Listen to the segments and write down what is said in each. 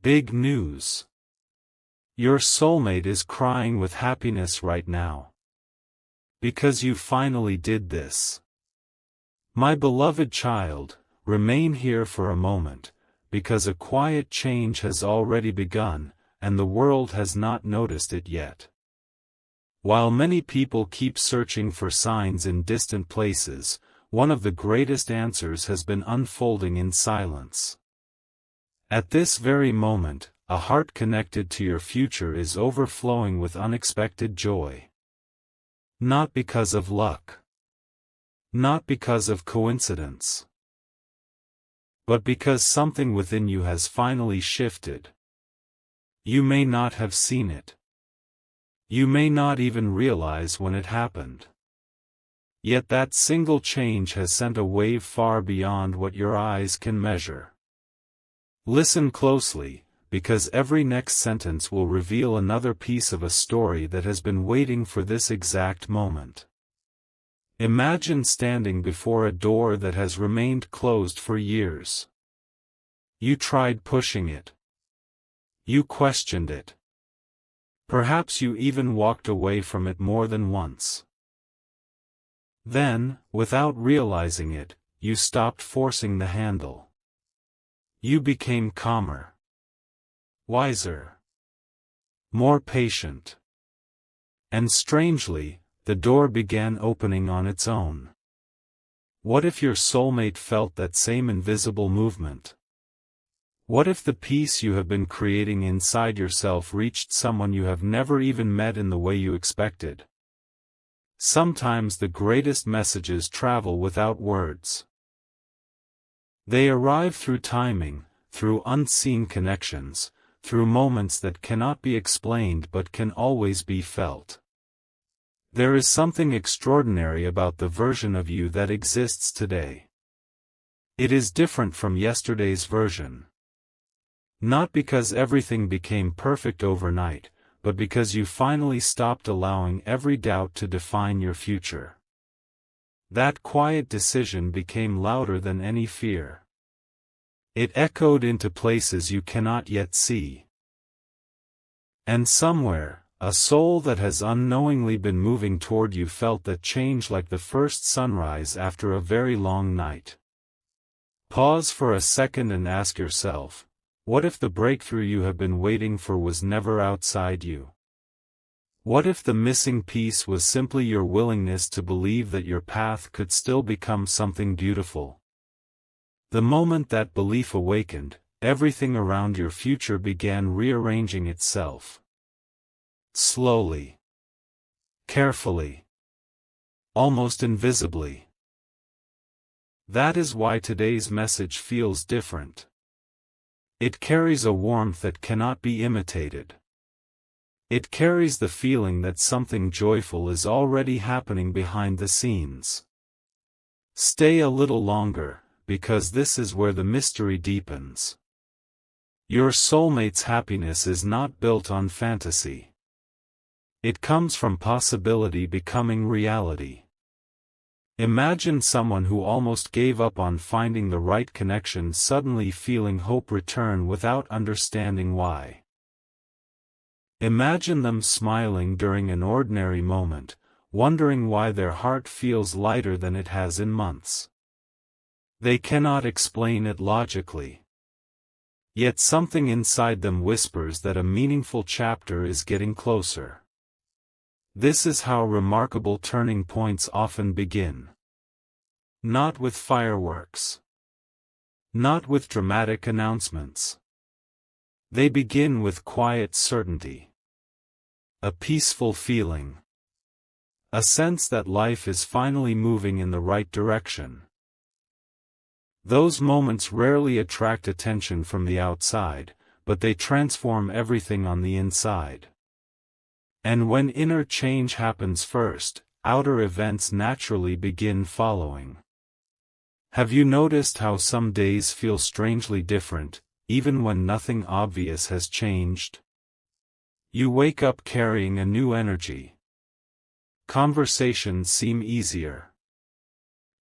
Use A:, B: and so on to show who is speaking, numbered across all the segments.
A: Big news. Your soulmate is crying with happiness right now. Because you finally did this. My beloved child, remain here for a moment, because a quiet change has already begun, and the world has not noticed it yet. While many people keep searching for signs in distant places, one of the greatest answers has been unfolding in silence. At this very moment, a heart connected to your future is overflowing with unexpected joy. Not because of luck. Not because of coincidence. But because something within you has finally shifted. You may not have seen it. You may not even realize when it happened. Yet that single change has sent a wave far beyond what your eyes can measure. Listen closely, because every next sentence will reveal another piece of a story that has been waiting for this exact moment. Imagine standing before a door that has remained closed for years. You tried pushing it. You questioned it. Perhaps you even walked away from it more than once. Then, without realizing it, you stopped forcing the handle. You became calmer. Wiser. More patient. And strangely, the door began opening on its own. What if your soulmate felt that same invisible movement? What if the peace you have been creating inside yourself reached someone you have never even met in the way you expected? Sometimes the greatest messages travel without words. They arrive through timing, through unseen connections, through moments that cannot be explained but can always be felt. There is something extraordinary about the version of you that exists today. It is different from yesterday's version. Not because everything became perfect overnight, but because you finally stopped allowing every doubt to define your future. That quiet decision became louder than any fear. It echoed into places you cannot yet see. And somewhere, a soul that has unknowingly been moving toward you felt that change like the first sunrise after a very long night. Pause for a second and ask yourself, what if the breakthrough you have been waiting for was never outside you? What if the missing piece was simply your willingness to believe that your path could still become something beautiful? The moment that belief awakened, everything around your future began rearranging itself. Slowly. Carefully. Almost invisibly. That is why today's message feels different. It carries a warmth that cannot be imitated. It carries the feeling that something joyful is already happening behind the scenes. Stay a little longer, because this is where the mystery deepens. Your soulmate's happiness is not built on fantasy. It comes from possibility becoming reality. Imagine someone who almost gave up on finding the right connection suddenly feeling hope return without understanding why. Imagine them smiling during an ordinary moment, wondering why their heart feels lighter than it has in months. They cannot explain it logically. Yet something inside them whispers that a meaningful chapter is getting closer. This is how remarkable turning points often begin. Not with fireworks. Not with dramatic announcements. They begin with quiet certainty. A peaceful feeling. A sense that life is finally moving in the right direction. Those moments rarely attract attention from the outside, but they transform everything on the inside. And when inner change happens first, outer events naturally begin following. Have you noticed how some days feel strangely different, even when nothing obvious has changed? You wake up carrying a new energy. Conversations seem easier.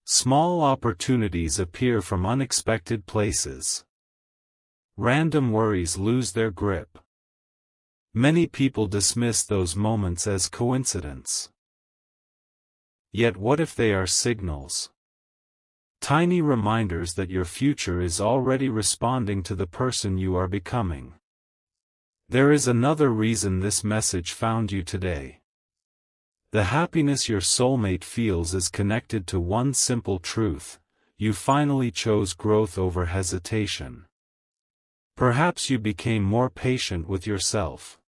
A: Small opportunities appear from unexpected places. Random worries lose their grip. Many people dismiss those moments as coincidence. Yet what if they are signals? Tiny reminders that your future is already responding to the person you are becoming. There is another reason this message found you today. The happiness your soulmate feels is connected to one simple truth: you finally chose growth over hesitation. Perhaps you became more patient with yourself.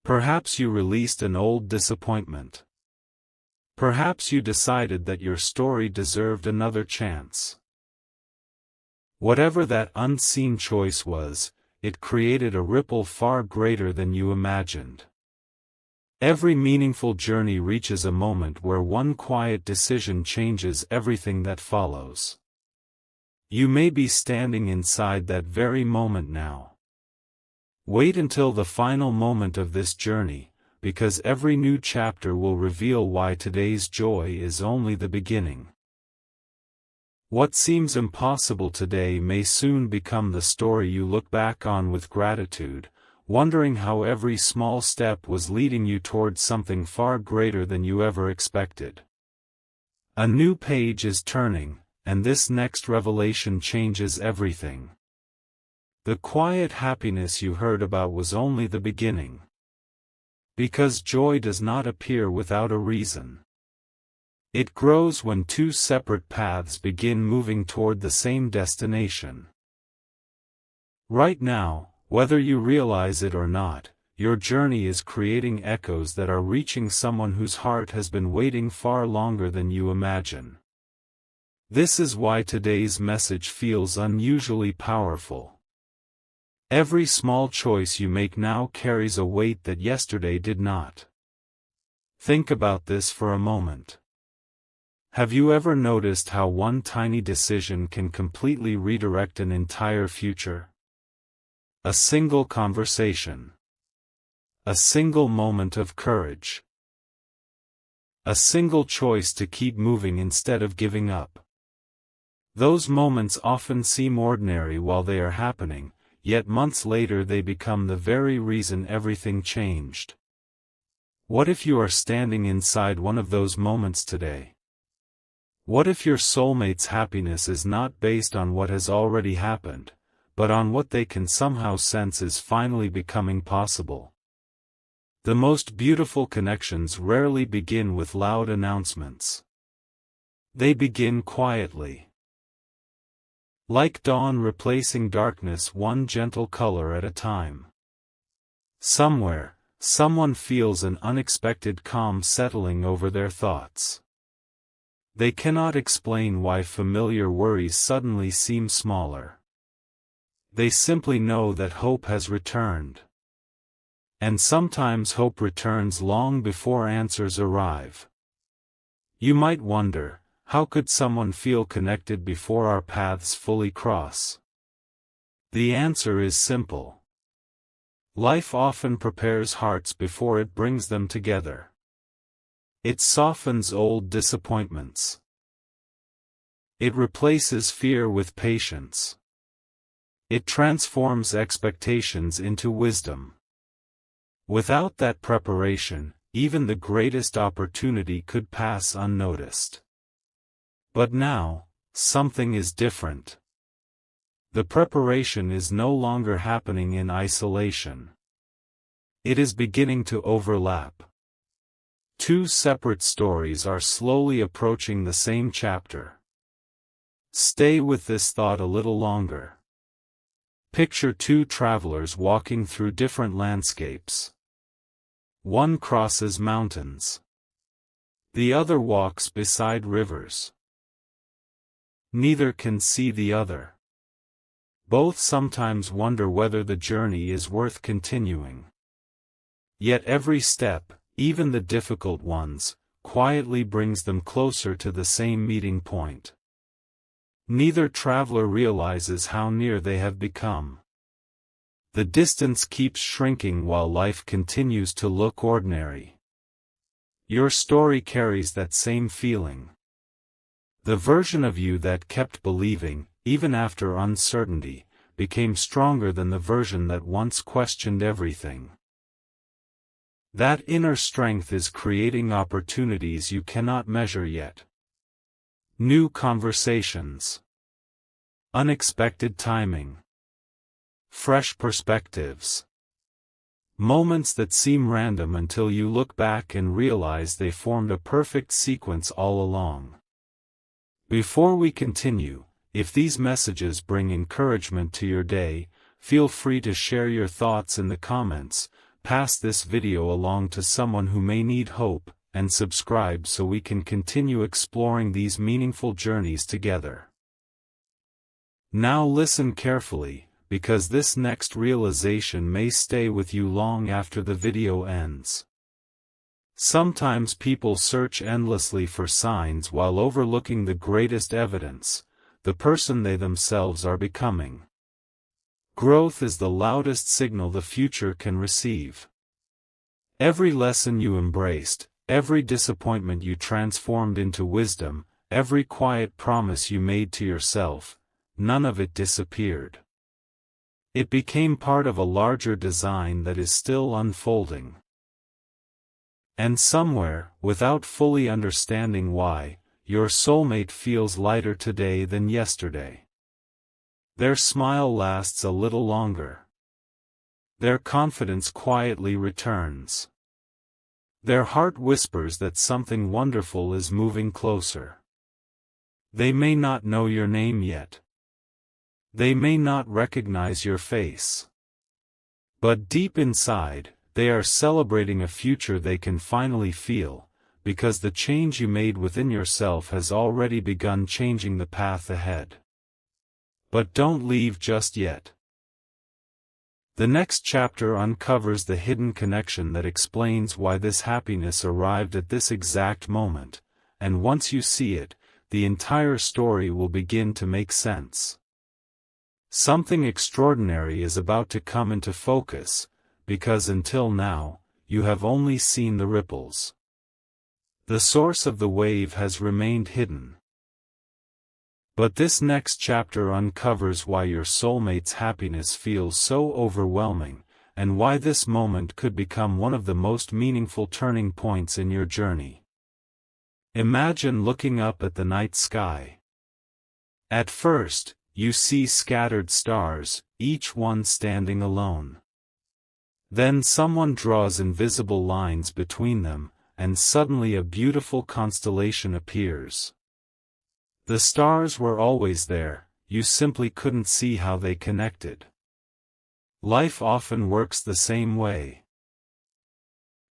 A: Perhaps you released an old disappointment. Perhaps you decided that your story deserved another chance. Whatever that unseen choice was, it created a ripple far greater than you imagined. Every meaningful journey reaches a moment where one quiet decision changes everything that follows. You may be standing inside that very moment now. Wait until the final moment of this journey, because every new chapter will reveal why today's joy is only the beginning. What seems impossible today may soon become the story you look back on with gratitude, wondering how every small step was leading you towards something far greater than you ever expected. A new page is turning, and this next revelation changes everything. The quiet happiness you heard about was only the beginning. Because joy does not appear without a reason. It grows when two separate paths begin moving toward the same destination. Right now, whether you realize it or not, your journey is creating echoes that are reaching someone whose heart has been waiting far longer than you imagine. This is why today's message feels unusually powerful. Every small choice you make now carries a weight that yesterday did not. Think about this for a moment. Have you ever noticed how one tiny decision can completely redirect an entire future? A single conversation. A single moment of courage. A single choice to keep moving instead of giving up. Those moments often seem ordinary while they are happening, yet months later they become the very reason everything changed. What if you are standing inside one of those moments today? What if your soulmate's happiness is not based on what has already happened, but on what they can somehow sense is finally becoming possible? The most beautiful connections rarely begin with loud announcements. They begin quietly. Like dawn replacing darkness one gentle color at a time. Somewhere, someone feels an unexpected calm settling over their thoughts. They cannot explain why familiar worries suddenly seem smaller. They simply know that hope has returned. And sometimes hope returns long before answers arrive. You might wonder, how could someone feel connected before our paths fully cross? The answer is simple. Life often prepares hearts before it brings them together. It softens old disappointments. It replaces fear with patience. It transforms expectations into wisdom. Without that preparation, even the greatest opportunity could pass unnoticed. But now, something is different. The preparation is no longer happening in isolation. It is beginning to overlap. Two separate stories are slowly approaching the same chapter. Stay with this thought a little longer. Picture two travelers walking through different landscapes. One crosses mountains. The other walks beside rivers. Neither can see the other. Both sometimes wonder whether the journey is worth continuing. Yet every step, even the difficult ones, quietly brings them closer to the same meeting point. Neither traveler realizes how near they have become. The distance keeps shrinking while life continues to look ordinary. Your story carries that same feeling. The version of you that kept believing, even after uncertainty, became stronger than the version that once questioned everything. That inner strength is creating opportunities you cannot measure yet. New conversations. Unexpected timing. Fresh perspectives. Moments that seem random until you look back and realize they formed a perfect sequence all along. Before we continue, if these messages bring encouragement to your day, feel free to share your thoughts in the comments, pass this video along to someone who may need hope, and subscribe so we can continue exploring these meaningful journeys together. Now listen carefully, because this next realization may stay with you long after the video ends. Sometimes people search endlessly for signs while overlooking the greatest evidence, the person they themselves are becoming. Growth is the loudest signal the future can receive. Every lesson you embraced, every disappointment you transformed into wisdom, every quiet promise you made to yourself, none of it disappeared. It became part of a larger design that is still unfolding. And somewhere, without fully understanding why, your soulmate feels lighter today than yesterday. Their smile lasts a little longer. Their confidence quietly returns. Their heart whispers that something wonderful is moving closer. They may not know your name yet. They may not recognize your face. But deep inside, they are celebrating a future they can finally feel, because the change you made within yourself has already begun changing the path ahead. But don't leave just yet. The next chapter uncovers the hidden connection that explains why this happiness arrived at this exact moment, and once you see it, the entire story will begin to make sense. Something extraordinary is about to come into focus, because until now, you have only seen the ripples. The source of the wave has remained hidden. But this next chapter uncovers why your soulmate's happiness feels so overwhelming, and why this moment could become one of the most meaningful turning points in your journey. Imagine looking up at the night sky. At first, you see scattered stars, each one standing alone. Then someone draws invisible lines between them, and suddenly a beautiful constellation appears. The stars were always there, you simply couldn't see how they connected. Life often works the same way.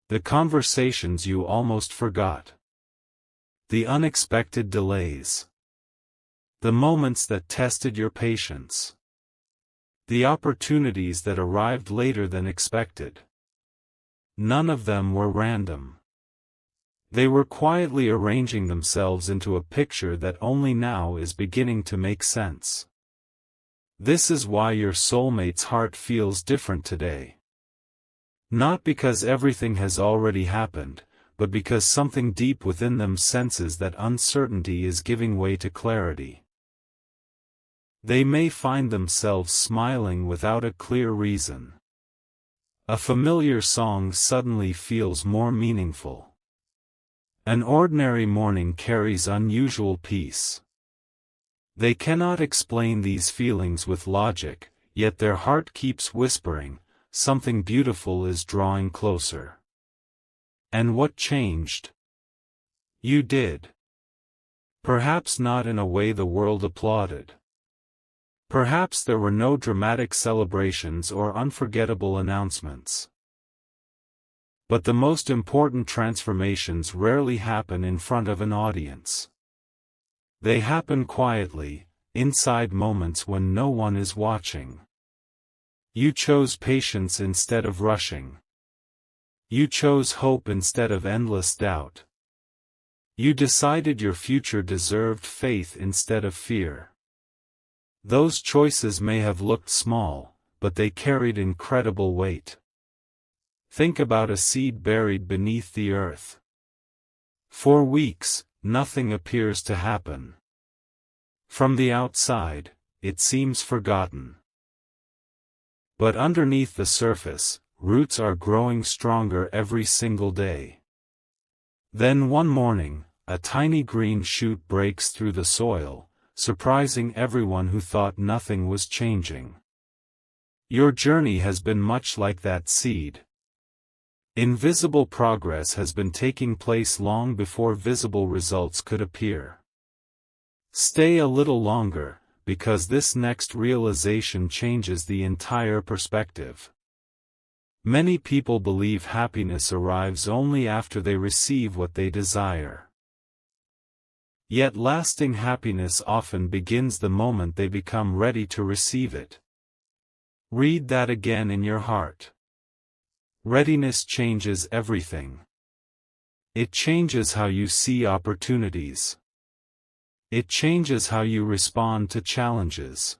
A: The conversations you almost forgot. The unexpected delays. The moments that tested your patience. The opportunities that arrived later than expected. None of them were random. They were quietly arranging themselves into a picture that only now is beginning to make sense. This is why your soulmate's heart feels different today. Not because everything has already happened, but because something deep within them senses that uncertainty is giving way to clarity. They may find themselves smiling without a clear reason. A familiar song suddenly feels more meaningful. An ordinary morning carries unusual peace. They cannot explain these feelings with logic, yet their heart keeps whispering, something beautiful is drawing closer. And what changed? You did. Perhaps not in a way the world applauded. Perhaps there were no dramatic celebrations or unforgettable announcements. But the most important transformations rarely happen in front of an audience. They happen quietly, inside moments when no one is watching. You chose patience instead of rushing. You chose hope instead of endless doubt. You decided your future deserved faith instead of fear. Those choices may have looked small, but they carried incredible weight. Think about a seed buried beneath the earth. For weeks, nothing appears to happen. From the outside, it seems forgotten. But underneath the surface, roots are growing stronger every single day. Then one morning, a tiny green shoot breaks through the soil, surprising everyone who thought nothing was changing. Your journey has been much like that seed. Invisible progress has been taking place long before visible results could appear. Stay a little longer, because this next realization changes the entire perspective. Many people believe happiness arrives only after they receive what they desire. Yet lasting happiness often begins the moment they become ready to receive it. Read that again in your heart. Readiness changes everything. It changes how you see opportunities. It changes how you respond to challenges.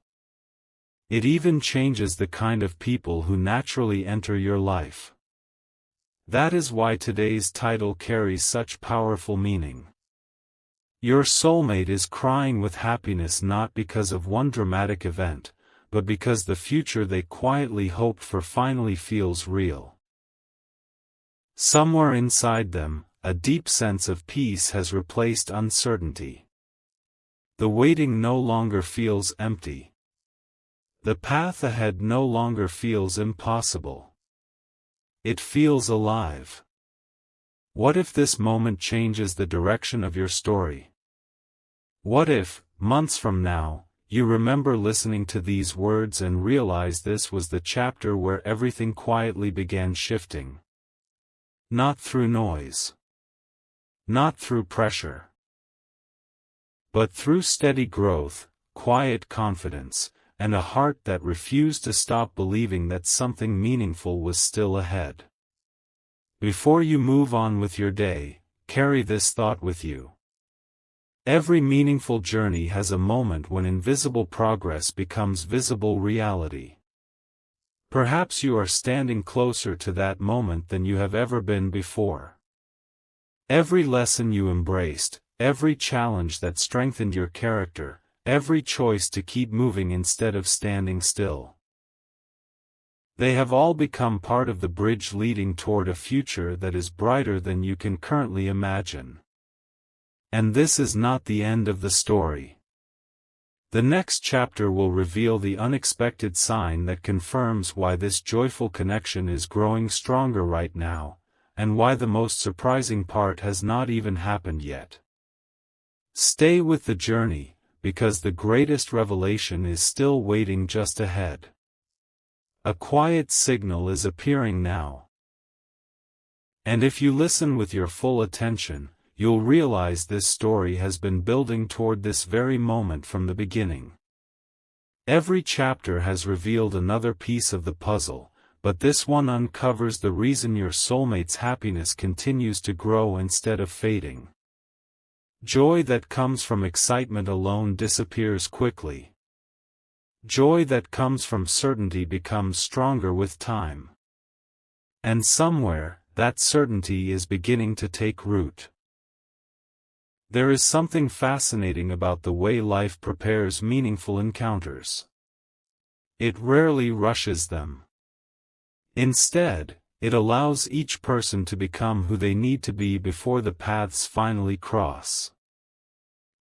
A: It even changes the kind of people who naturally enter your life. That is why today's title carries such powerful meaning. Your soulmate is crying with happiness not because of one dramatic event, but because the future they quietly hoped for finally feels real. Somewhere inside them, a deep sense of peace has replaced uncertainty. The waiting no longer feels empty. The path ahead no longer feels impossible. It feels alive. What if this moment changes the direction of your story? What if, months from now, you remember listening to these words and realize this was the chapter where everything quietly began shifting? Not through noise. Not through pressure. But through steady growth, quiet confidence, and a heart that refused to stop believing that something meaningful was still ahead. Before you move on with your day, carry this thought with you. Every meaningful journey has a moment when invisible progress becomes visible reality. Perhaps you are standing closer to that moment than you have ever been before. Every lesson you embraced, every challenge that strengthened your character, every choice to keep moving instead of standing still. They have all become part of the bridge leading toward a future that is brighter than you can currently imagine. And this is not the end of the story. The next chapter will reveal the unexpected sign that confirms why this joyful connection is growing stronger right now, and why the most surprising part has not even happened yet. Stay with the journey, because the greatest revelation is still waiting just ahead. A quiet signal is appearing now. And if you listen with your full attention, you'll realize this story has been building toward this very moment from the beginning. Every chapter has revealed another piece of the puzzle, but this one uncovers the reason your soulmate's happiness continues to grow instead of fading. Joy that comes from excitement alone disappears quickly. Joy that comes from certainty becomes stronger with time. And somewhere, that certainty is beginning to take root. There is something fascinating about the way life prepares meaningful encounters. It rarely rushes them. Instead, it allows each person to become who they need to be before the paths finally cross.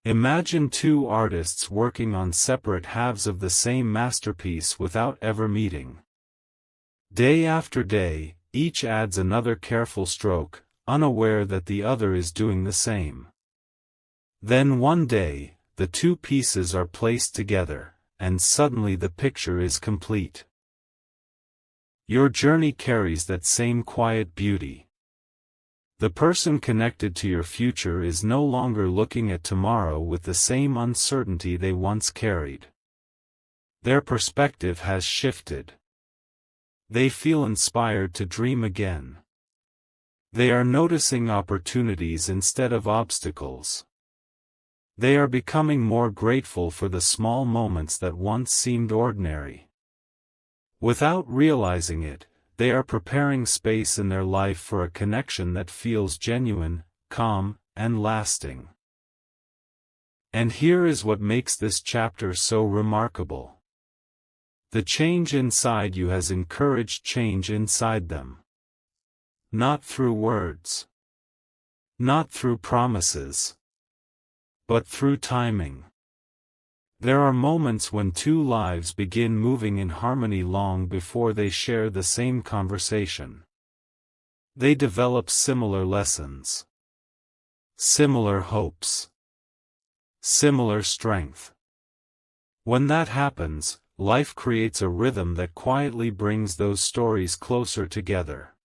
A: Imagine two artists working on separate halves of the same masterpiece without ever meeting. Day after day, each adds another careful stroke, unaware that the other is doing the same. Then one day, the two pieces are placed together, and suddenly the picture is complete. Your journey carries that same quiet beauty. The person connected to your future is no longer looking at tomorrow with the same uncertainty they once carried. Their perspective has shifted. They feel inspired to dream again. They are noticing opportunities instead of obstacles. They are becoming more grateful for the small moments that once seemed ordinary. Without realizing it, they are preparing space in their life for a connection that feels genuine, calm, and lasting. And here is what makes this chapter so remarkable. The change inside you has encouraged change inside them. Not through words. Not through promises. But through timing. There are moments when two lives begin moving in harmony long before they share the same conversation. They develop similar lessons. Similar hopes. Similar strength. When that happens, life creates a rhythm that quietly brings those stories closer together.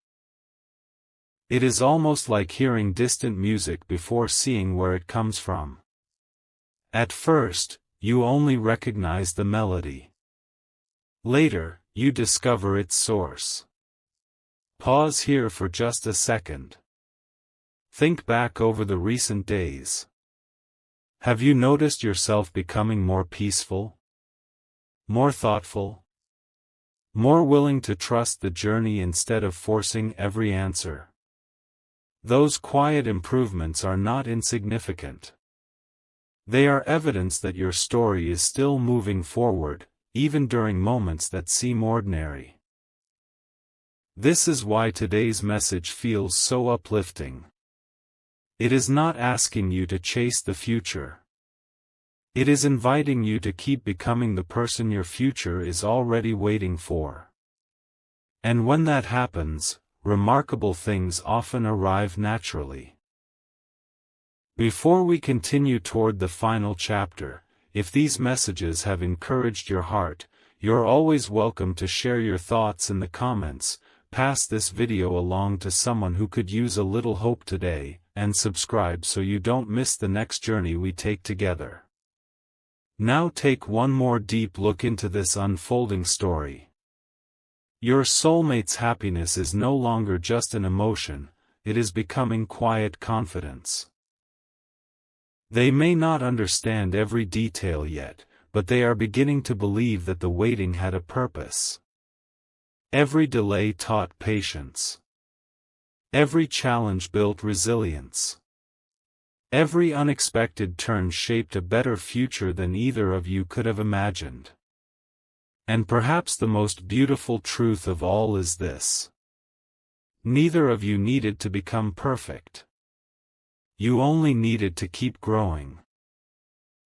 A: It is almost like hearing distant music before seeing where it comes from. At first, you only recognize the melody. Later, you discover its source. Pause here for just a second. Think back over the recent days. Have you noticed yourself becoming more peaceful? More thoughtful? More willing to trust the journey instead of forcing every answer? Those quiet improvements are not insignificant. They are evidence that your story is still moving forward, even during moments that seem ordinary. This is why today's message feels so uplifting. It is not asking you to chase the future. It is inviting you to keep becoming the person your future is already waiting for. And when that happens, remarkable things often arrive naturally. Before we continue toward the final chapter, if these messages have encouraged your heart, you're always welcome to share your thoughts in the comments, pass this video along to someone who could use a little hope today, and subscribe so you don't miss the next journey we take together. Now take one more deep look into this unfolding story. Your soulmate's happiness is no longer just an emotion, it is becoming quiet confidence. They may not understand every detail yet, but they are beginning to believe that the waiting had a purpose. Every delay taught patience. Every challenge built resilience. Every unexpected turn shaped a better future than either of you could have imagined. And perhaps the most beautiful truth of all is this. Neither of you needed to become perfect. You only needed to keep growing.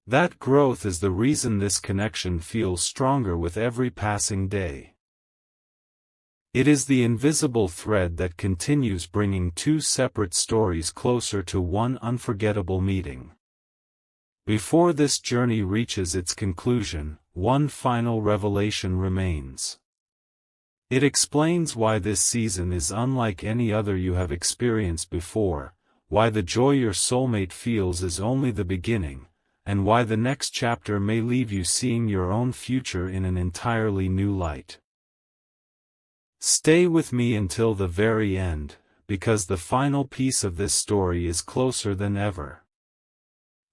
A: That growth is the reason this connection feels stronger with every passing day. It is the invisible thread that continues bringing two separate stories closer to one unforgettable meeting. Before this journey reaches its conclusion, one final revelation remains. It explains why this season is unlike any other you have experienced before, why the joy your soulmate feels is only the beginning, and why the next chapter may leave you seeing your own future in an entirely new light. Stay with me until the very end, because the final piece of this story is closer than ever.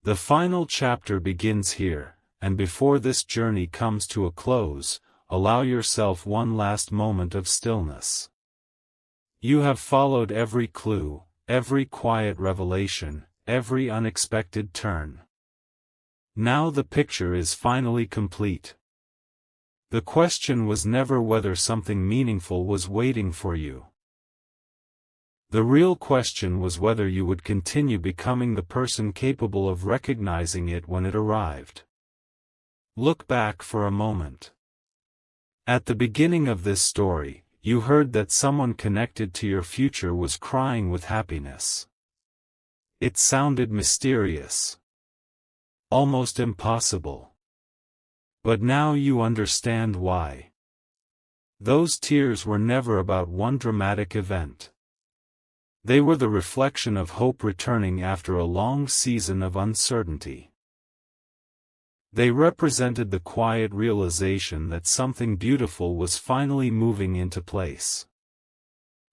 A: The final chapter begins here, and before this journey comes to a close, allow yourself one last moment of stillness. You have followed every clue, every quiet revelation, every unexpected turn. Now the picture is finally complete. The question was never whether something meaningful was waiting for you. The real question was whether you would continue becoming the person capable of recognizing it when it arrived. Look back for a moment. At the beginning of this story, you heard that someone connected to your future was crying with happiness. It sounded mysterious. Almost impossible. But now you understand why. Those tears were never about one dramatic event. They were the reflection of hope returning after a long season of uncertainty. They represented the quiet realization that something beautiful was finally moving into place.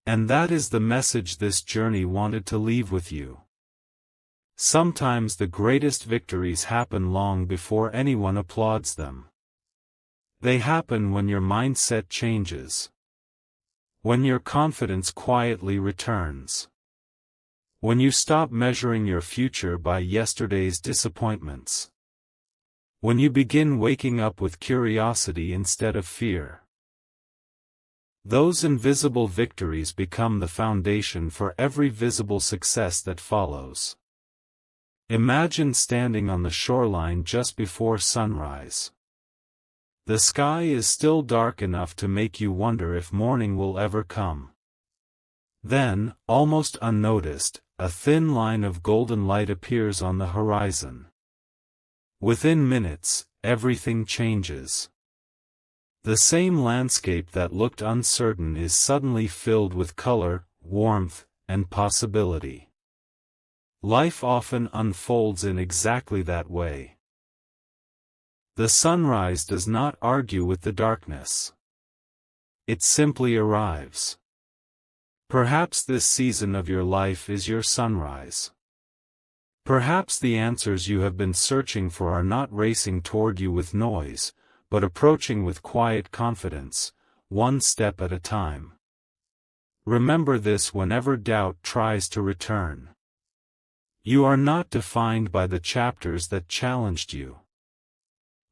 A: And that is the message this journey wanted to leave with you. Sometimes the greatest victories happen long before anyone applauds them. They happen when your mindset changes. When your confidence quietly returns. When you stop measuring your future by yesterday's disappointments. When you begin waking up with curiosity instead of fear. Those invisible victories become the foundation for every visible success that follows. Imagine standing on the shoreline just before sunrise. The sky is still dark enough to make you wonder if morning will ever come. Then, almost unnoticed, a thin line of golden light appears on the horizon. Within minutes, everything changes. The same landscape that looked uncertain is suddenly filled with color, warmth, and possibility. Life often unfolds in exactly that way. The sunrise does not argue with the darkness. It simply arrives. Perhaps this season of your life is your sunrise. Perhaps the answers you have been searching for are not racing toward you with noise, but approaching with quiet confidence, one step at a time. Remember this whenever doubt tries to return. You are not defined by the chapters that challenged you.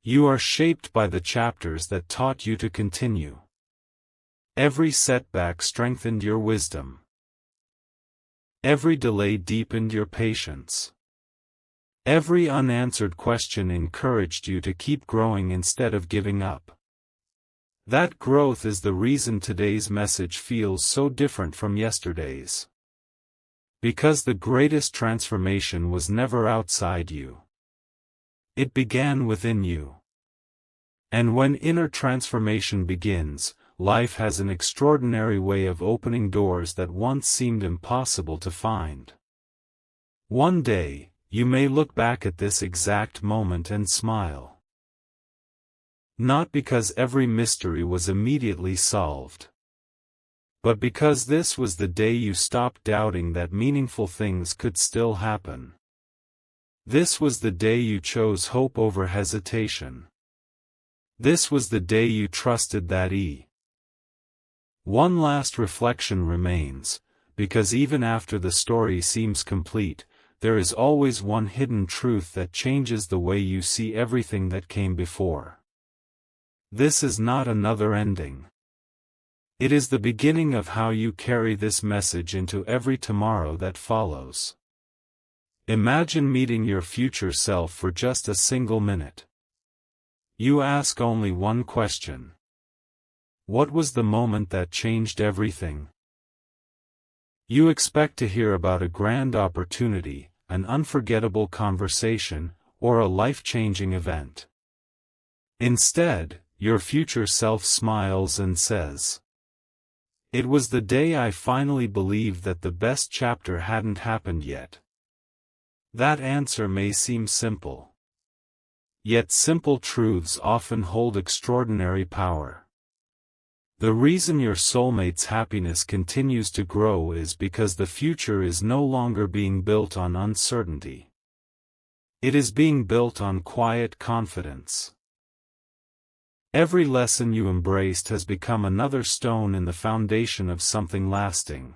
A: You are shaped by the chapters that taught you to continue. Every setback strengthened your wisdom. Every delay deepened your patience. Every unanswered question encouraged you to keep growing instead of giving up. That growth is the reason today's message feels so different from yesterday's. Because the greatest transformation was never outside you. It began within you. And when inner transformation begins, life has an extraordinary way of opening doors that once seemed impossible to find. One day, you may look back at this exact moment and smile. Not because every mystery was immediately solved, but because this was the day you stopped doubting that meaningful things could still happen. This was the day you chose hope over hesitation. This was the day you trusted that One last reflection remains, because even after the story seems complete, there is always one hidden truth that changes the way you see everything that came before. This is not another ending. It is the beginning of how you carry this message into every tomorrow that follows. Imagine meeting your future self for just a single minute. You ask only one question. What was the moment that changed everything? You expect to hear about a grand opportunity, an unforgettable conversation, or a life-changing event. Instead, your future self smiles and says, "It was the day I finally believed that the best chapter hadn't happened yet." That answer may seem simple. Yet simple truths often hold extraordinary power. The reason your soulmate's happiness continues to grow is because the future is no longer being built on uncertainty. It is being built on quiet confidence. Every lesson you embraced has become another stone in the foundation of something lasting.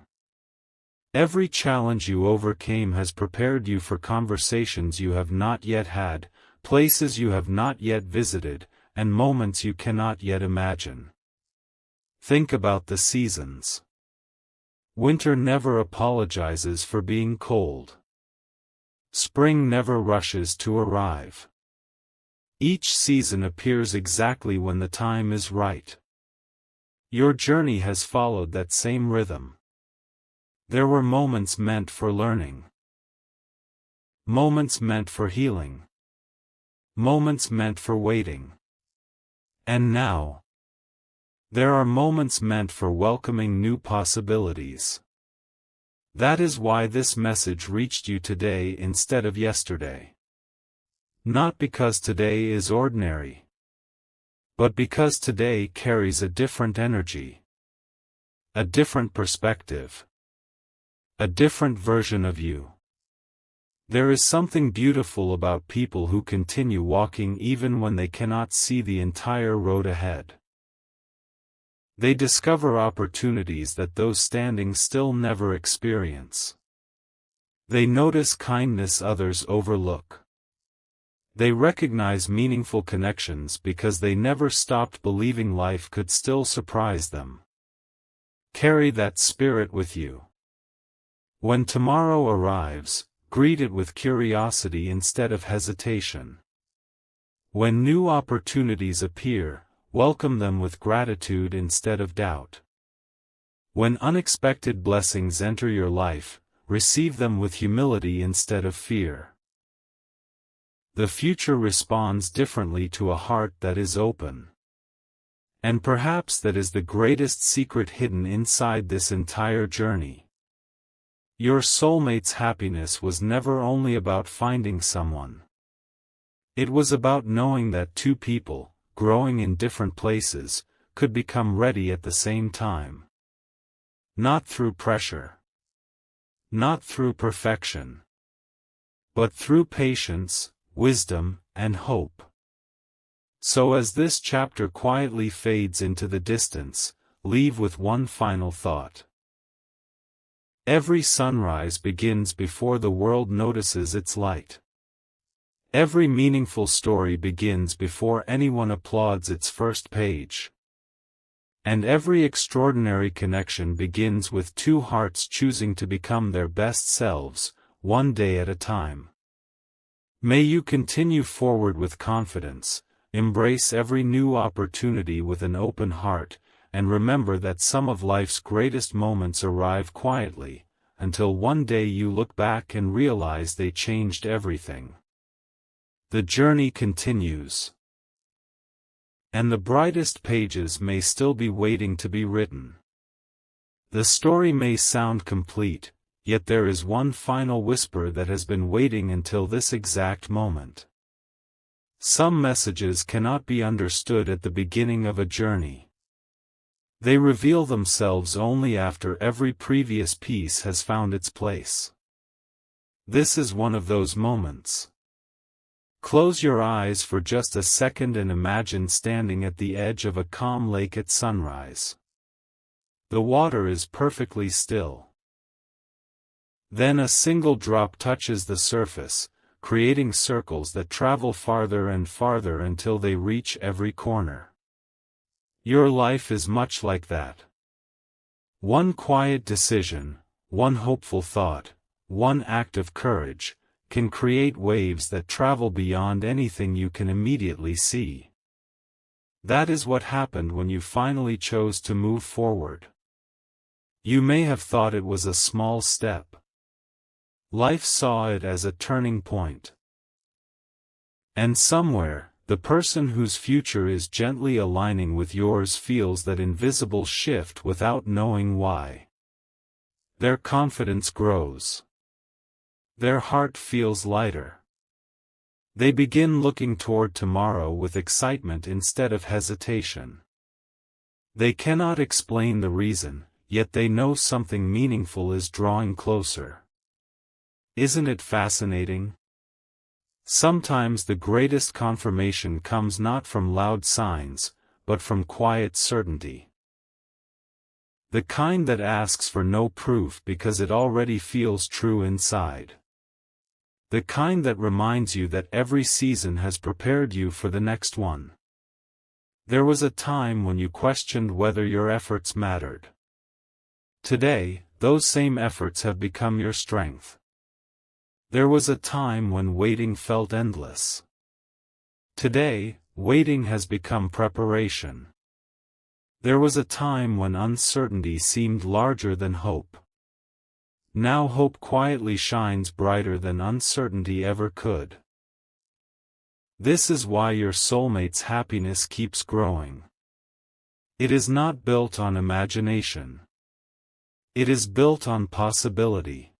A: Every challenge you overcame has prepared you for conversations you have not yet had, places you have not yet visited, and moments you cannot yet imagine. Think about the seasons. Winter never apologizes for being cold. Spring never rushes to arrive. Each season appears exactly when the time is right. Your journey has followed that same rhythm. There were moments meant for learning. Moments meant for healing. Moments meant for waiting. And now, there are moments meant for welcoming new possibilities. That is why this message reached you today instead of yesterday. Not because today is ordinary, but because today carries a different energy, a different perspective, a different version of you. There is something beautiful about people who continue walking even when they cannot see the entire road ahead. They discover opportunities that those standing still never experience. They notice kindness others overlook. They recognize meaningful connections because they never stopped believing life could still surprise them. Carry that spirit with you. When tomorrow arrives, greet it with curiosity instead of hesitation. When new opportunities appear, welcome them with gratitude instead of doubt. When unexpected blessings enter your life, receive them with humility instead of fear. The future responds differently to a heart that is open. And perhaps that is the greatest secret hidden inside this entire journey. Your soulmate's happiness was never only about finding someone. It was about knowing that two people, growing in different places, could become ready at the same time. Not through pressure. Not through perfection. But through patience, wisdom, and hope. So as this chapter quietly fades into the distance, leave with one final thought. Every sunrise begins before the world notices its light. Every meaningful story begins before anyone applauds its first page. And every extraordinary connection begins with two hearts choosing to become their best selves, one day at a time. May you continue forward with confidence, embrace every new opportunity with an open heart, and remember that some of life's greatest moments arrive quietly, until one day you look back and realize they changed everything. The journey continues. And the brightest pages may still be waiting to be written. The story may sound complete, yet there is one final whisper that has been waiting until this exact moment. Some messages cannot be understood at the beginning of a journey. They reveal themselves only after every previous piece has found its place. This is one of those moments. Close your eyes for just a second and imagine standing at the edge of a calm lake at sunrise. The water is perfectly still. Then a single drop touches the surface, creating circles that travel farther and farther until they reach every corner. Your life is much like that. One quiet decision, one hopeful thought, one act of courage, can create waves that travel beyond anything you can immediately see. That is what happened when you finally chose to move forward. You may have thought it was a small step. Life saw it as a turning point. And somewhere, the person whose future is gently aligning with yours feels that invisible shift without knowing why. Their confidence grows. Their heart feels lighter. They begin looking toward tomorrow with excitement instead of hesitation. They cannot explain the reason, yet they know something meaningful is drawing closer. Isn't it fascinating? Sometimes the greatest confirmation comes not from loud signs, but from quiet certainty. The kind that asks for no proof because it already feels true inside. The kind that reminds you that every season has prepared you for the next one. There was a time when you questioned whether your efforts mattered. Today, those same efforts have become your strength. There was a time when waiting felt endless. Today, waiting has become preparation. There was a time when uncertainty seemed larger than hope. Now hope quietly shines brighter than uncertainty ever could. This is why your soulmate's happiness keeps growing. It is not built on imagination. It is built on possibility.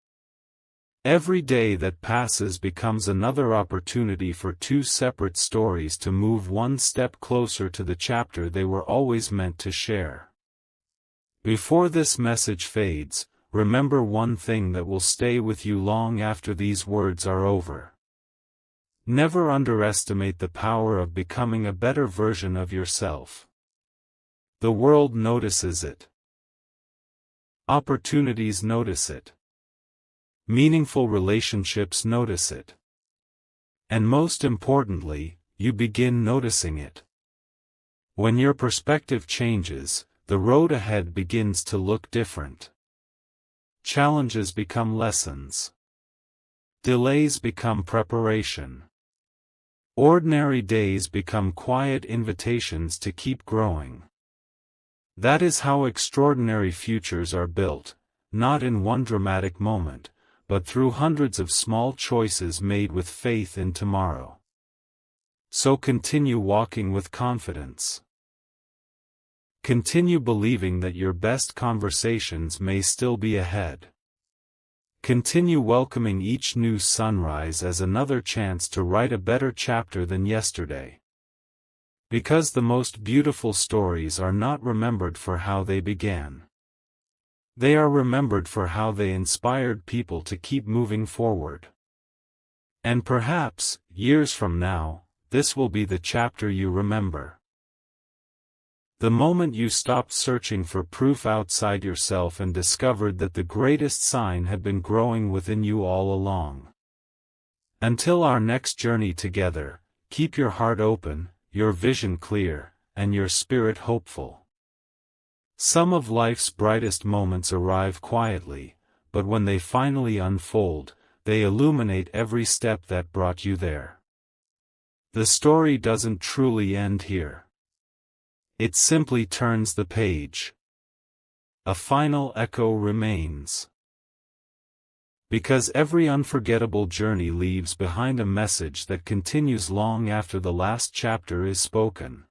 A: Every day that passes becomes another opportunity for two separate stories to move one step closer to the chapter they were always meant to share. Before this message fades, remember one thing that will stay with you long after these words are over. Never underestimate the power of becoming a better version of yourself. The world notices it. Opportunities notice it. Meaningful relationships notice it. And most importantly, you begin noticing it. When your perspective changes, the road ahead begins to look different. Challenges become lessons. Delays become preparation. Ordinary days become quiet invitations to keep growing. That is how extraordinary futures are built, not in one dramatic moment, but through hundreds of small choices made with faith in tomorrow. So continue walking with confidence. Continue believing that your best conversations may still be ahead. Continue welcoming each new sunrise as another chance to write a better chapter than yesterday. Because the most beautiful stories are not remembered for how they began. They are remembered for how they inspired people to keep moving forward. And perhaps, years from now, this will be the chapter you remember. The moment you stopped searching for proof outside yourself and discovered that the greatest sign had been growing within you all along. Until our next journey together, keep your heart open, your vision clear, and your spirit hopeful. Some of life's brightest moments arrive quietly, but when they finally unfold, they illuminate every step that brought you there. The story doesn't truly end here. It simply turns the page. A final echo remains. Because every unforgettable journey leaves behind a message that continues long after the last chapter is spoken.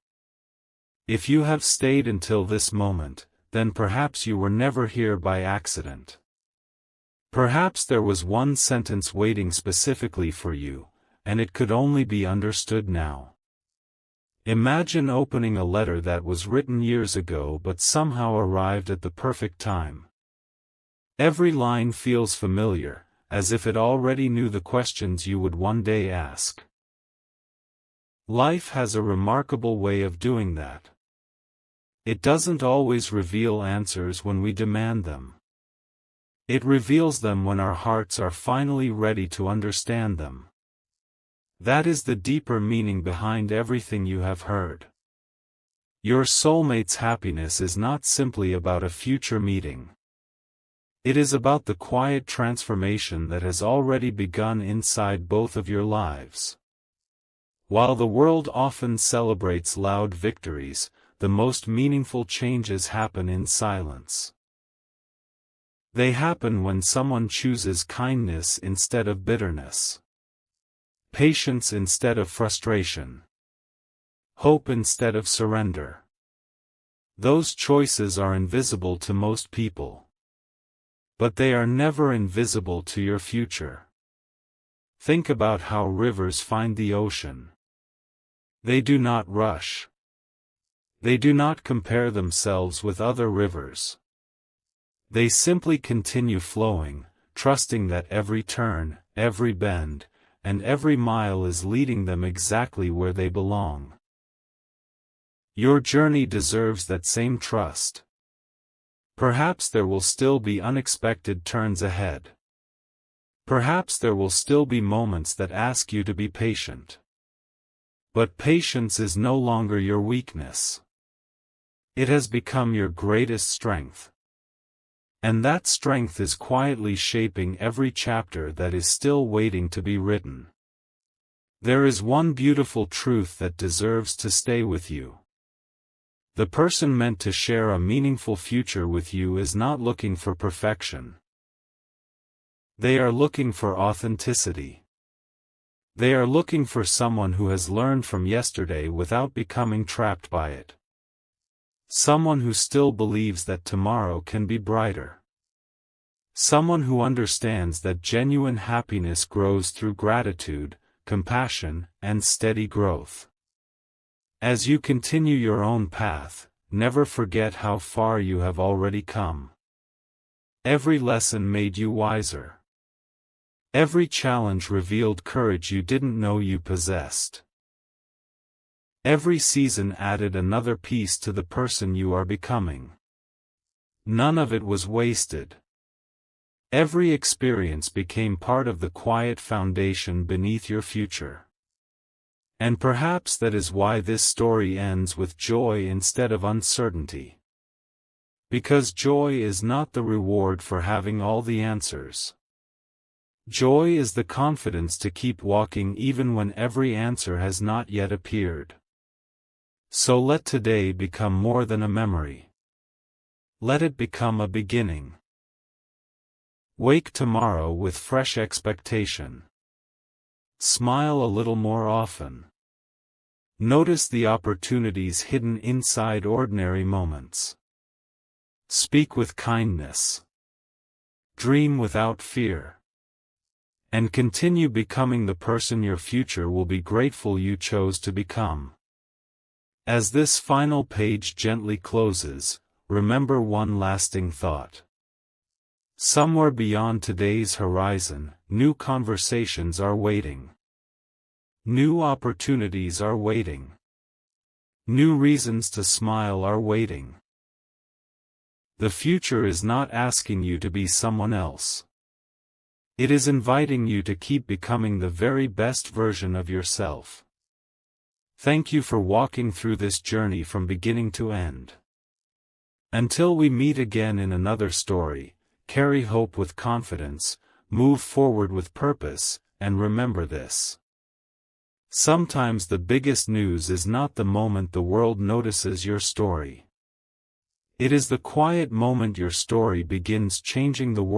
A: If you have stayed until this moment, then perhaps you were never here by accident. Perhaps there was one sentence waiting specifically for you, and it could only be understood now. Imagine opening a letter that was written years ago but somehow arrived at the perfect time. Every line feels familiar, as if it already knew the questions you would one day ask. Life has a remarkable way of doing that. It doesn't always reveal answers when we demand them. It reveals them when our hearts are finally ready to understand them. That is the deeper meaning behind everything you have heard. Your soulmate's happiness is not simply about a future meeting. It is about the quiet transformation that has already begun inside both of your lives. While the world often celebrates loud victories, the most meaningful changes happen in silence. They happen when someone chooses kindness instead of bitterness. Patience instead of frustration. Hope instead of surrender. Those choices are invisible to most people. But they are never invisible to your future. Think about how rivers find the ocean. They do not rush. They do not compare themselves with other rivers. They simply continue flowing, trusting that every turn, every bend, and every mile is leading them exactly where they belong. Your journey deserves that same trust. Perhaps there will still be unexpected turns ahead. Perhaps there will still be moments that ask you to be patient. But patience is no longer your weakness. It has become your greatest strength. And that strength is quietly shaping every chapter that is still waiting to be written. There is one beautiful truth that deserves to stay with you. The person meant to share a meaningful future with you is not looking for perfection. They are looking for authenticity. They are looking for someone who has learned from yesterday without becoming trapped by it. Someone who still believes that tomorrow can be brighter. Someone who understands that genuine happiness grows through gratitude, compassion, and steady growth. As you continue your own path, never forget how far you have already come. Every lesson made you wiser. Every challenge revealed courage you didn't know you possessed. Every season added another piece to the person you are becoming. None of it was wasted. Every experience became part of the quiet foundation beneath your future. And perhaps that is why this story ends with joy instead of uncertainty. Because joy is not the reward for having all the answers. Joy is the confidence to keep walking even when every answer has not yet appeared. So let today become more than a memory. Let it become a beginning. Wake tomorrow with fresh expectation. Smile a little more often. Notice the opportunities hidden inside ordinary moments. Speak with kindness. Dream without fear. And continue becoming the person your future will be grateful you chose to become. As this final page gently closes, remember one lasting thought. Somewhere beyond today's horizon, new conversations are waiting. New opportunities are waiting. New reasons to smile are waiting. The future is not asking you to be someone else. It is inviting you to keep becoming the very best version of yourself. Thank you for walking through this journey from beginning to end. Until we meet again in another story, carry hope with confidence, move forward with purpose, and remember this. Sometimes the biggest news is not the moment the world notices your story. It is the quiet moment your story begins changing the world.